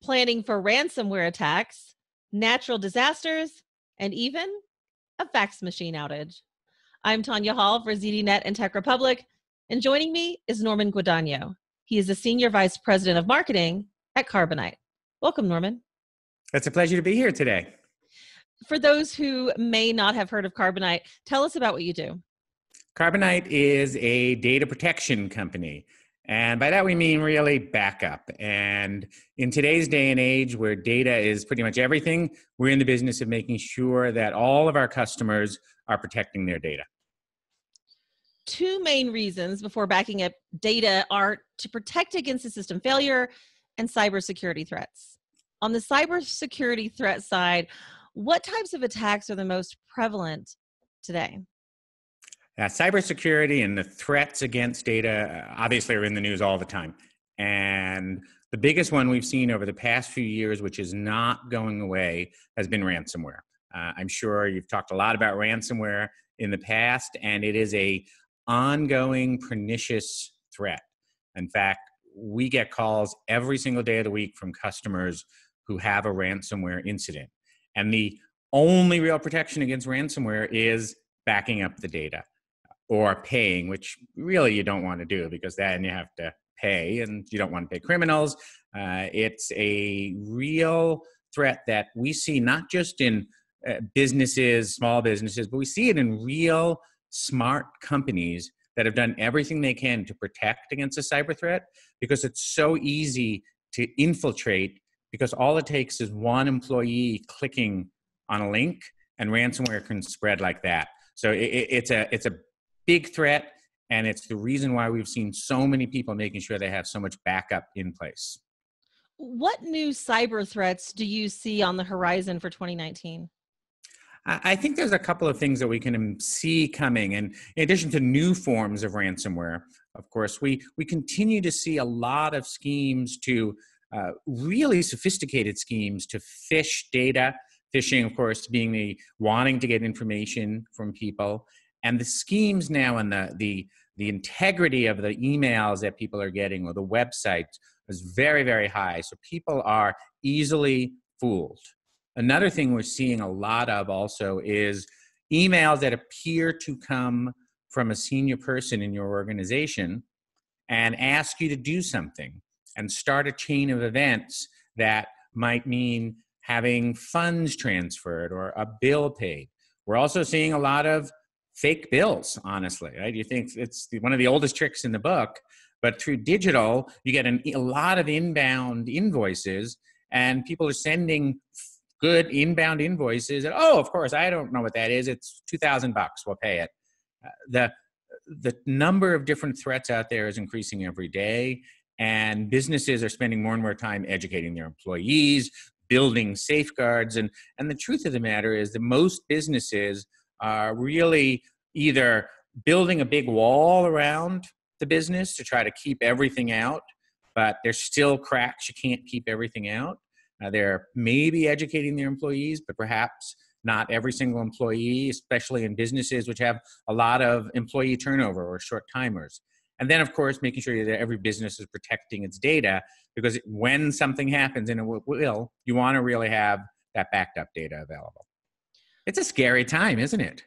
planning for ransomware attacks, natural disasters, and even a fax machine outage. I'm Tonya Hall for ZDNet and Tech Republic, and joining me is Norman Guadagno. He is the Senior Vice President of Marketing at Carbonite. Welcome, Norman. It's a pleasure to be here today. For those who may not have heard of Carbonite, tell us about what you do. Carbonite is a data protection company. And by that we mean really backup. And in today's day and age where data is pretty much everything, we're in the business of making sure that all of our customers are protecting their data. Two main reasons before backing up data are to protect against the system failure and cybersecurity threats. On the cybersecurity threat side, what types of attacks are the most prevalent today? Cybersecurity and the threats against data obviously are in the news all the time. And the biggest one we've seen over the past few years, which is not going away, has been ransomware. I'm sure you've talked a lot about ransomware in the past, and it is a ongoing pernicious threat. In fact, we get calls every single day of the week from customers who have a ransomware incident. And the only real protection against ransomware is backing up the data or paying, which really you don't want to do because then you have to pay and you don't want to pay criminals. It's a real threat that we see not just in businesses, small businesses, but we see it in real smart companies that have done everything they can to protect against a cyber threat because it's so easy to infiltrate because all it takes is one employee clicking on a link and ransomware can spread like that. So it's a big threat, and it's the reason why we've seen so many people making sure they have so much backup in place. What new cyber threats do you see on the horizon for 2019? I think there's a couple of things that we can see coming. And in addition to new forms of ransomware, of course, we continue to see a lot of schemes to really sophisticated schemes to phish data. Phishing, of course, being the wanting to get information from people. And the schemes now and the integrity of the emails that people are getting or the website is very, very high. So people are easily fooled. Another thing we're seeing a lot of also is emails that appear to come from a senior person in your organization and ask you to do something and start a chain of events that might mean having funds transferred or a bill paid. We're also seeing a lot of fake bills, honestly, right? You think it's one of the oldest tricks in the book, but through digital, you get a lot of inbound invoices and people are sending good inbound invoices. And, oh, of course, I don't know what that is. It's $2,000, we'll pay it. The number of different threats out there is increasing every day, and businesses are spending more and more time educating their employees, building safeguards. And the truth of the matter is that most businesses are really either building a big wall around the business to try to keep everything out, but there's still cracks. You can't keep everything out. They're maybe educating their employees, but perhaps not every single employee, especially in businesses which have a lot of employee turnover or short timers. And then, of course, making sure that every business is protecting its data, because when something happens, and it will, you want to really have that backed up data available. It's a scary time, isn't it?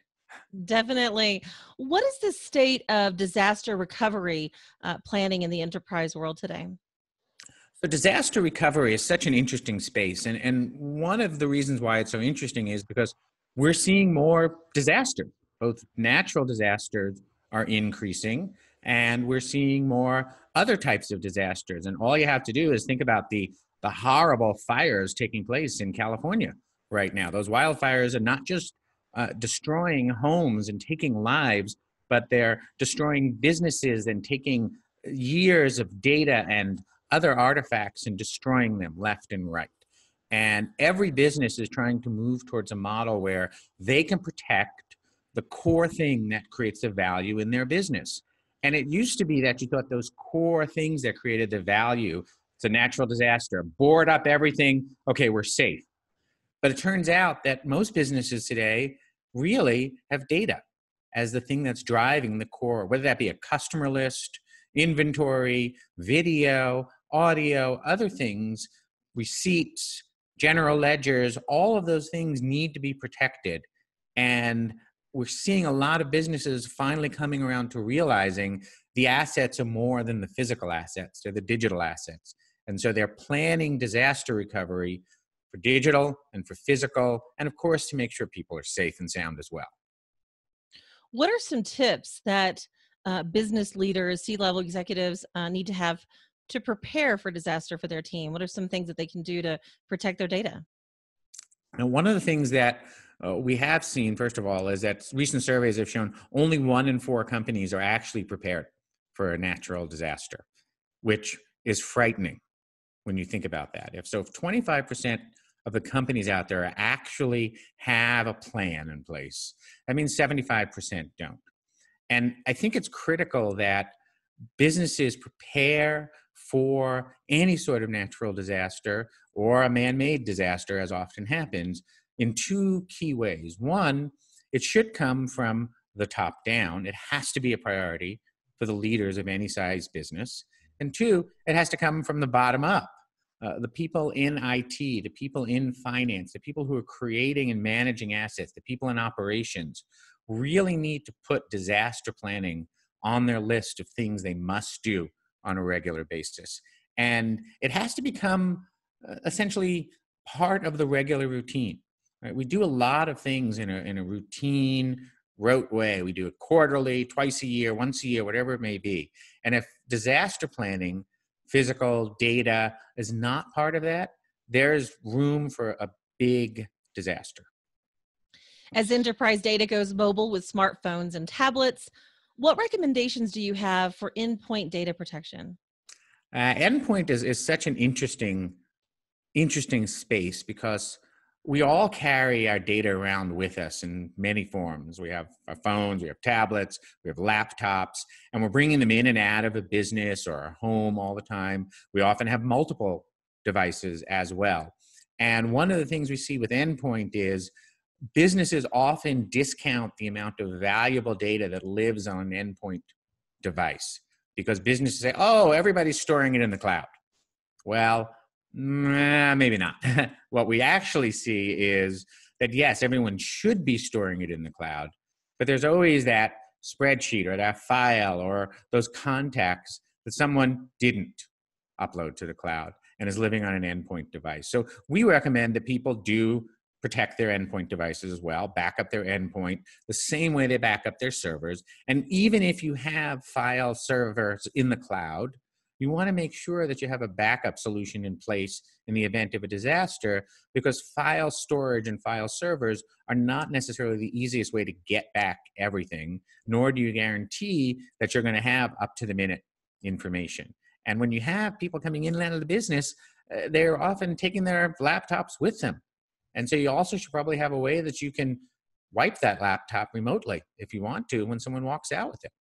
Definitely. What is the state of disaster recovery planning in the enterprise world today? So disaster recovery is such an interesting space. And one of the reasons why it's so interesting is because we're seeing more disasters. Both natural disasters are increasing, and we're seeing more other types of disasters. And all you have to do is think about the horrible fires taking place in California right now. Those wildfires are not just destroying homes and taking lives, but they're destroying businesses and taking years of data and other artifacts and destroying them left and right. And every business is trying to move towards a model where they can protect the core thing that creates the value in their business. And it used to be that you thought those core things that created the value, it's a natural disaster, board up everything, okay, we're safe. But it turns out that most businesses today really have data as the thing that's driving the core, whether that be a customer list, inventory, video, audio, other things. receipts, general ledgers, all of those things need to be protected. And we're seeing a lot of businesses finally coming around to realizing the assets are more than the physical assets, they're the digital assets. And so they're planning disaster recovery for digital and for physical, and of course, to make sure people are safe and sound as well. What are some tips that business leaders, C-level executives need to have to prepare for disaster for their team? What are some things that they can do to protect their data? Now, one of the things that we have seen, first of all, is that recent surveys have shown only 1 in 4 companies are actually prepared for a natural disaster, which is frightening when you think about that. If 25% of the companies out there actually have a plan in place, that means 75% don't. And I think it's critical that businesses prepare for any sort of natural disaster or a man-made disaster, as often happens, in 2 key ways. One, it should come from the top down. It has to be a priority for the leaders of any size business. And 2, it has to come from the bottom up. The people in IT, the people in finance, the people who are creating and managing assets, the people in operations really need to put disaster planning on their list of things they must do on a regular basis. And it has to become essentially part of the regular routine. Right? We do a lot of things in a routine, rote way. We do it quarterly, twice a year, once a year, whatever it may be. And if disaster planning, physical data is not part of that, there's room for a big disaster. As enterprise data goes mobile with smartphones and tablets, what recommendations do you have for endpoint data protection? Endpoint is such an interesting space because we all carry our data around with us in many forms. We have our phones, we have tablets, we have laptops, and we're bringing them in and out of a business or our home all the time. We often have multiple devices as well. And one of the things we see with Endpoint is businesses often discount the amount of valuable data that lives on an endpoint device because businesses say, oh, everybody's storing it in the cloud. Well, maybe not. What we actually see is that, yes, everyone should be storing it in the cloud, but there's always that spreadsheet or that file or those contacts that someone didn't upload to the cloud and is living on an endpoint device. So we recommend that people do protect their endpoint devices as well, back up their endpoint the same way they back up their servers. And even if you have file servers in the cloud, you want to make sure that you have a backup solution in place in the event of a disaster, because file storage and file servers are not necessarily the easiest way to get back everything, nor do you guarantee that you're going to have up-to-the-minute information. And when you have people coming in and out of the business, they're often taking their laptops with them. And so you also should probably have a way that you can wipe that laptop remotely if you want to when someone walks out with it.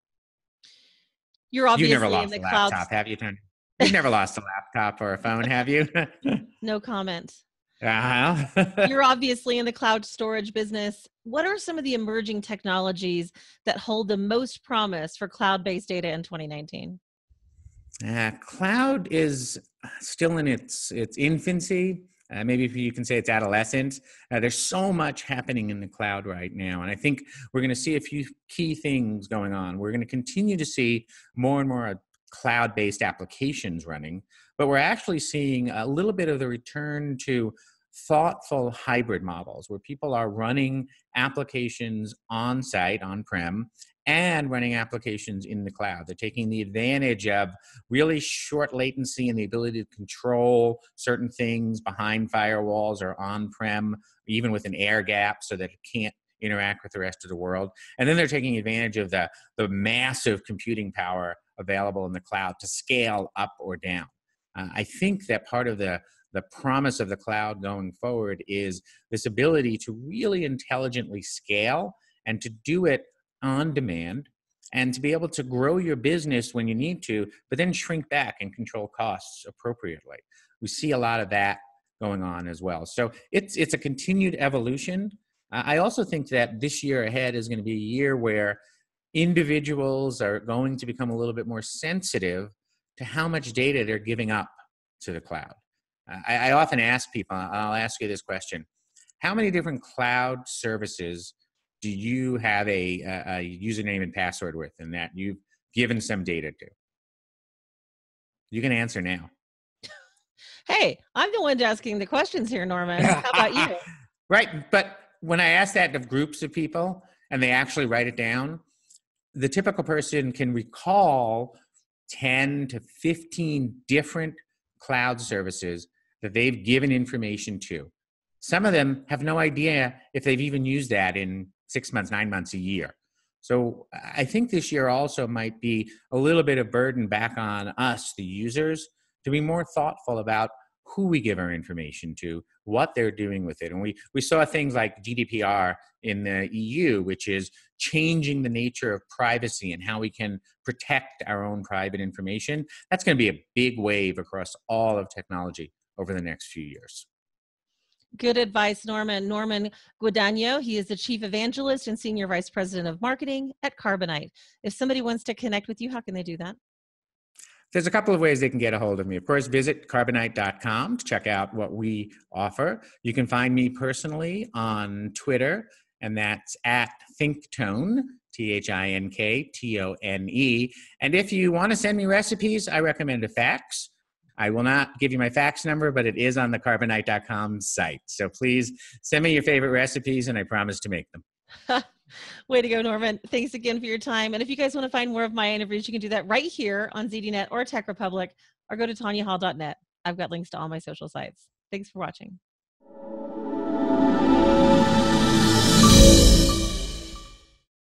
You've never lost a laptop, have you, Tonya? You've never lost a laptop or a phone, have you? No comment. Uh-huh. You're obviously in the cloud storage business. What are some of the emerging technologies that hold the most promise for cloud-based data in 2019? Cloud is still in its infancy. Maybe if you can say it's adolescent. There's so much happening in the cloud right now. And I think we're going to see a few key things going on. We're going to continue to see more and more cloud-based applications running, but we're actually seeing a little bit of the return to thoughtful hybrid models where people are running applications on-site, on-prem, and running applications in the cloud. They're taking the advantage of really short latency and the ability to control certain things behind firewalls or on-prem, even with an air gap so that it can't interact with the rest of the world. And then they're taking advantage of the massive computing power available in the cloud to scale up or down. I think that part of the promise of the cloud going forward is this ability to really intelligently scale and to do it on demand and to be able to grow your business when you need to, but then shrink back and control costs appropriately. We see a lot of that going on as well. So it's a continued evolution. I also think that this year ahead is going to be a year where individuals are going to become a little bit more sensitive to how much data they're giving up to the cloud. I often ask people, I'll ask you this question. How many different cloud services do you have a username and password with and that you've given some data to? You can answer now. Hey, I'm the one asking the questions here, Norman. How about you? Right. But when I ask that of groups of people and they actually write it down, the typical person can recall 10 to 15 different cloud services that they've given information to. Some of them have no idea if they've even used that in 6 months, 9 months, a year. So I think this year also might be a little bit of burden back on us, the users, to be more thoughtful about who we give our information to, what they're doing with it. And we saw things like GDPR in the EU, which is changing the nature of privacy and how we can protect our own private information. That's going to be a big wave across all of technology over the next few years. Good advice, Norman. Norman Guadagno, he is the Chief Evangelist and Senior Vice President of Marketing at Carbonite. If somebody wants to connect with you, how can they do that? There's a couple of ways they can get a hold of me. Of course, visit carbonite.com to check out what we offer. You can find me personally on Twitter, and that's at ThinkTone, ThinkTone. And if you want to send me recipes, I recommend a fax. I will not give you my fax number, but it is on the carbonite.com site. So please send me your favorite recipes, and I promise to make them. Way to go, Norman. Thanks again for your time. And if you guys want to find more of my interviews, you can do that right here on ZDNet or Tech Republic, or go to tonyahall.net. I've got links to all my social sites. Thanks for watching.